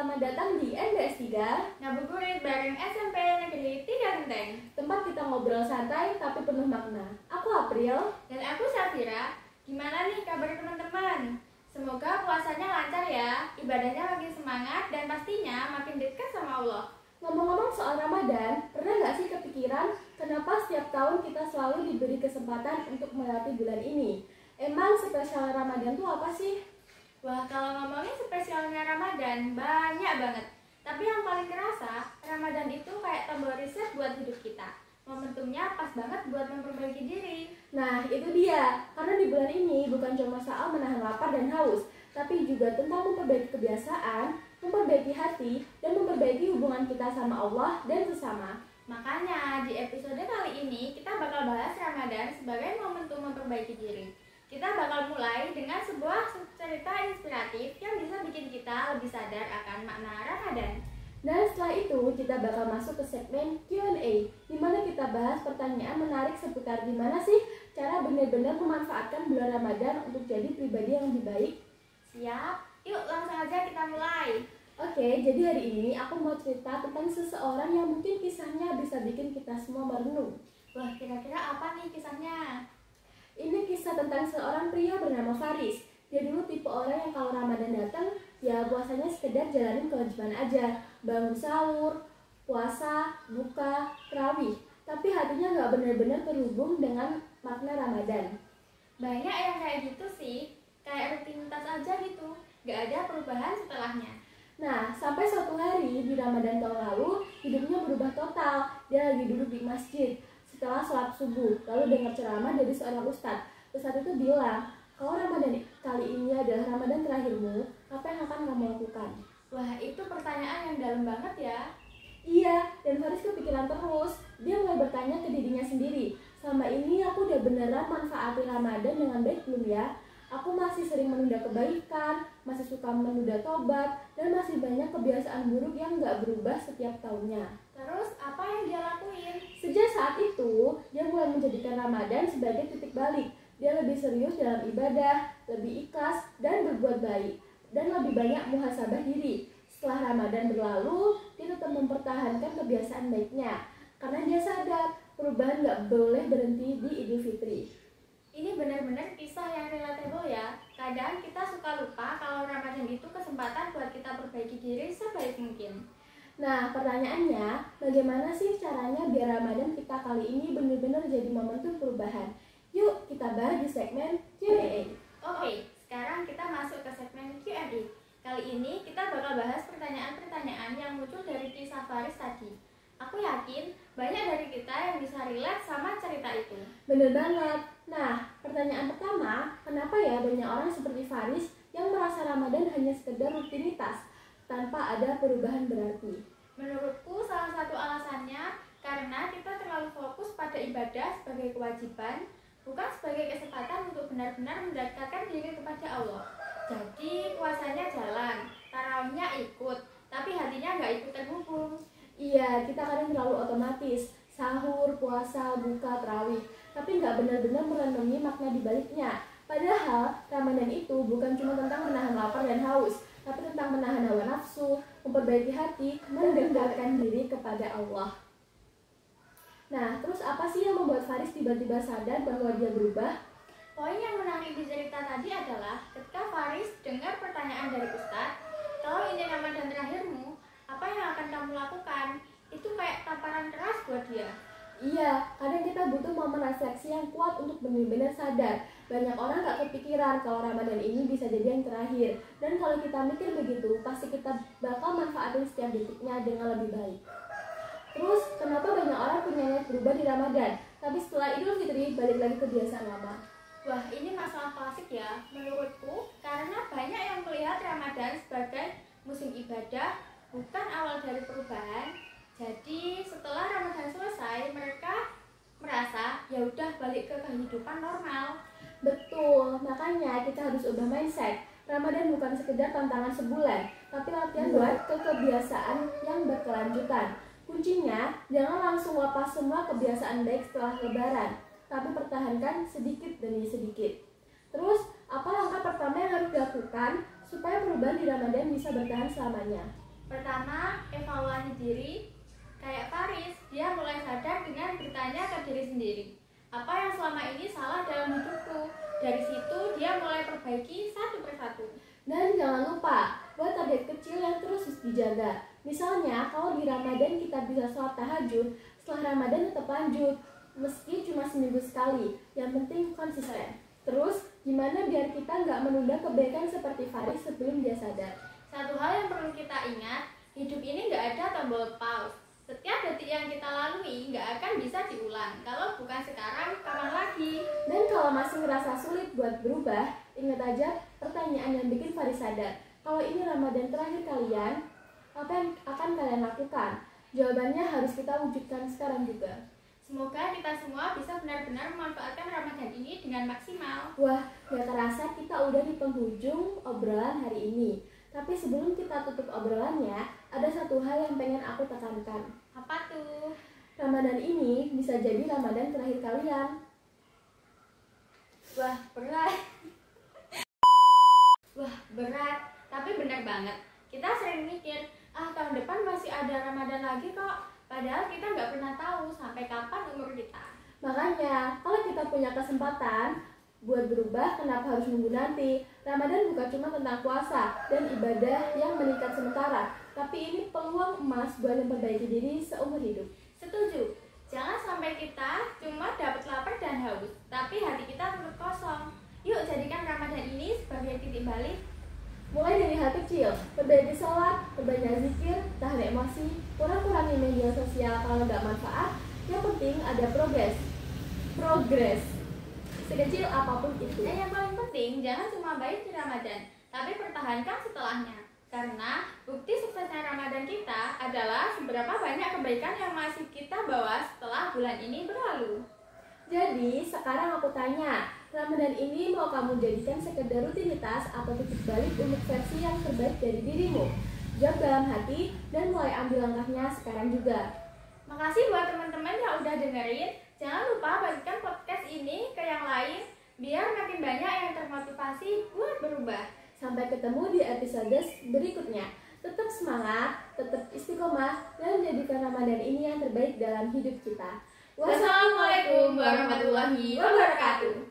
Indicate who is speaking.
Speaker 1: selamat datang di NBS 3
Speaker 2: Ngabuburit bareng SMP Negeri 3 Genteng.
Speaker 1: tempat kita ngobrol santai tapi penuh makna. Aku April.
Speaker 2: Dan aku Safira. Gimana nih kabar teman-teman? Semoga puasanya lancar ya, ibadahnya makin semangat dan pastinya makin dekat sama Allah.
Speaker 1: Ngomong-ngomong soal Ramadan, pernah nggak sih kepikiran kenapa setiap tahun kita selalu diberi kesempatan untuk melewati bulan ini? Emang spesial Ramadan tuh apa sih?
Speaker 2: Wah, kalau ngomongin spesialnya Ramadan, banyak banget. Tapi yang paling kerasa, Ramadan itu kayak tombol reset buat hidup kita. Momentumnya pas banget buat memperbaiki diri.
Speaker 1: Nah, itu dia. Karena di bulan ini bukan cuma soal menahan lapar dan haus, tapi juga tentang memperbaiki kebiasaan, memperbaiki hati, dan memperbaiki hubungan kita sama Allah dan sesama.
Speaker 2: Makanya di episode kali ini kita bakal bahas Ramadan sebagai momentum memperbaiki diri. Kita bakal mulai dengan sebuah cerita inspiratif yang bisa bikin kita lebih sadar akan makna Ramadan.
Speaker 1: Dan setelah itu kita bakal masuk ke segmen Q&A, di mana kita bahas pertanyaan menarik seputar gimana sih cara benar-benar memanfaatkan bulan Ramadan untuk jadi pribadi yang lebih baik.
Speaker 2: Siap? Yuk langsung aja kita mulai.
Speaker 1: Oke, jadi hari ini aku mau cerita tentang seseorang yang mungkin kisahnya bisa bikin kita semua merenung.
Speaker 2: Wah, kira-kira apa nih kisahnya?
Speaker 1: Ini kisah tentang seorang pria bernama Faris. Dia dulu tipe orang yang kalau Ramadan datang, ya puasanya sekedar jalanin kewajiban aja. Bangun sahur, puasa, buka, tarawih. Tapi hatinya nggak benar-benar terhubung dengan makna Ramadan.
Speaker 2: Banyak yang kayak gitu sih, kayak rutinitas aja gitu, gak ada perubahan setelahnya.
Speaker 1: Nah, sampai suatu hari di Ramadan tahun lalu, hidupnya berubah total. Dia lagi duduk di masjid setelah sholat subuh, lalu dengar ceramah dari seorang ustadz. Ustadz itu bilang, kalau Ramadan kali ini adalah Ramadan terakhirmu, apa yang akan kamu lakukan?
Speaker 2: Wah, itu pertanyaan yang dalam banget ya.
Speaker 1: Iya, dan Faris kepikiran terus. Dia mulai bertanya ke dirinya sendiri, selama ini aku udah beneran manfaatin Ramadan dengan baik belum ya? Aku masih sering menunda kebaikan, masih suka menunda tobat, dan masih banyak kebiasaan buruk yang gak berubah setiap tahunnya.
Speaker 2: Terus apa yang dia lakuin?
Speaker 1: Sejak saat itu, dia mulai menjadikan Ramadan sebagai titik balik. Dia lebih serius dalam ibadah, lebih ikhlas, dan berbuat baik, dan lebih banyak muhasabah diri. Setelah Ramadan berlalu, dia tetap mempertahankan kebiasaan baiknya, karena dia sadar perubahan gak boleh berhenti di Idul Fitri.
Speaker 2: Ini benar-benar kisah yang relatable ya. Kadang kita suka lupa kalau Ramadan itu kesempatan buat kita perbaiki diri sebaik mungkin.
Speaker 1: Nah, pertanyaannya, bagaimana sih caranya biar Ramadan kita kali ini benar-benar jadi momentum perubahan? Yuk, kita bahas di segmen Q&A.
Speaker 2: Oke, sekarang kita masuk ke segmen Q&A. Kali ini kita bakal bahas pertanyaan-pertanyaan yang muncul dari kisah Faris tadi. Aku yakin banyak dari kita yang bisa relate sama cerita itu.
Speaker 1: Bener banget. Nah, pertanyaan pertama, kenapa ya banyak orang seperti Faris yang merasa Ramadan hanya sekedar rutinitas tanpa ada perubahan berarti?
Speaker 2: Menurutku salah satu alasannya karena kita terlalu fokus pada ibadah sebagai kewajiban, bukan sebagai kesempatan untuk benar-benar mendekatkan diri kepada Allah. Jadi puasanya jalan, tarawihnya ikut, tapi hatinya nggak ikut terhubung.
Speaker 1: Iya, kita kadang terlalu otomatis, sahur, puasa, buka, tarawih, tapi nggak benar-benar merenungi makna di baliknya. Padahal Ramadan itu bukan cuma tentang menahan lapar dan haus, tapi tentang menahan hawa nafsu, memperbaiki hati, mendekatkan diri kepada Allah. Nah, terus apa sih yang membuat Faris tiba-tiba sadar bahwa dia berubah?
Speaker 2: Poin yang menarik di cerita tadi adalah ketika Faris dengar pertanyaan dari Ustadz, kalau ini Ramadan terakhirmu, apa yang akan kamu lakukan? Itu kayak tamparan keras buat dia.
Speaker 1: Iya, kadang kita butuh momen refleksi yang kuat untuk benar-benar sadar. Banyak orang gak kepikiran kalau Ramadan ini bisa jadi yang terakhir. Dan kalau kita mikir begitu, pasti kita bakal manfaatin setiap detiknya dengan lebih baik. Terus, kenapa banyak orang punya niat berubah di Ramadan, tapi setelah Idul Fitri balik lagi ke kebiasaan lama?
Speaker 2: Wah, ini masalah klasik ya. Menurutku, karena banyak yang melihat Ramadan sebagai musim ibadah, bukan awal dari perubahan. Jadi setelah Ramadan selesai, mereka merasa ya udah balik ke kehidupan normal.
Speaker 1: Betul, makanya kita harus ubah mindset. Ramadan bukan sekedar tantangan sebulan, tapi latihan buat kebiasaan yang berkelanjutan. Kuncinya, jangan langsung lepas semua kebiasaan baik setelah Lebaran, tapi pertahankan sedikit demi sedikit. Terus, apa langkah pertama yang harus dilakukan supaya perubahan di Ramadan bisa bertahan selamanya?
Speaker 2: Pertama, evaluasi diri. Kayak Faris, dia mulai sadar dengan bertanya ke diri sendiri. Apa yang selama ini salah dalam hidupku? Dari situ dia mulai perbaiki satu persatu.
Speaker 1: Dan jangan lupa, buat target kecil yang terus dijaga. Misalnya, kalau di Ramadan kita bisa sholat tahajud, setelah Ramadan tetap lanjut. Meski cuma seminggu sekali, yang penting konsisten. Terus, gimana biar kita nggak menunda kebaikan seperti Faris sebelum dia sadar?
Speaker 2: Satu hal yang perlu kita ingat, hidup ini nggak ada tombol pause. Setiap detik yang kita lalui nggak akan bisa diulang. Kalau bukan sekarang, kapan lagi?
Speaker 1: Dan kalau masih ngerasa sulit buat berubah, ingat aja pertanyaan yang bikin Faris sadar. Kalau ini Ramadan terakhir kalian, apa yang akan kalian lakukan? Jawabannya harus kita wujudkan sekarang juga.
Speaker 2: Semoga kita semua bisa benar-benar memanfaatkan Ramadan ini dengan maksimal.
Speaker 1: Wah, gak terasa kita udah di penghujung obrolan hari ini. Tapi sebelum kita tutup obrolannya, ada satu hal yang pengen aku tekankan.
Speaker 2: Apa tuh?
Speaker 1: Ramadan ini bisa jadi Ramadan terakhir kalian.
Speaker 2: Wah, berat. Wah, berat. Tapi benar banget. Kita sering mikir, tahun depan masih ada Ramadan lagi kok. Padahal kita nggak pernah tahu sampai kapan umur kita.
Speaker 1: Makanya, kalau kita punya kesempatan buat berubah, kenapa harus nunggu nanti? Ramadan bukan cuma tentang puasa dan ibadah yang meningkat sementara, tapi ini peluang emas buat memperbaiki diri seumur hidup.
Speaker 2: Setuju. Jangan sampai kita cuma dapat lapar dan haus, tapi hati kita tetap kosong. Yuk jadikan Ramadan ini sebagai titik balik.
Speaker 1: Mulai dari hal kecil, perbaiki sholat, perbanyak zikir, tahan emosi, kurang-kurangi media sosial kalau nggak manfaat. Yang penting ada progres. Sekecil apapun itu.
Speaker 2: Dan yang paling penting, jangan cuma baik di Ramadan, tapi pertahankan setelahnya. Karena bukti suksesnya Ramadan kita adalah seberapa banyak kebaikan yang masih kita bawa setelah bulan ini berlalu.
Speaker 1: Jadi, sekarang aku tanya, Ramadan ini mau kamu jadikan sekedar rutinitas atau titik balik untuk versi yang terbaik dari dirimu? Jawab dalam hati dan mulai ambil langkahnya sekarang juga.
Speaker 2: Makasih buat teman-teman yang udah dengerin. Jangan lupa bagikan podcast ini ke yang lain biar makin banyak yang termotivasi buat berubah.
Speaker 1: Sampai ketemu di episode berikutnya. Tetap semangat, tetap istiqomah, dan jadikan Ramadan ini yang terbaik dalam hidup kita.
Speaker 2: Wassalamualaikum warahmatullahi wabarakatuh.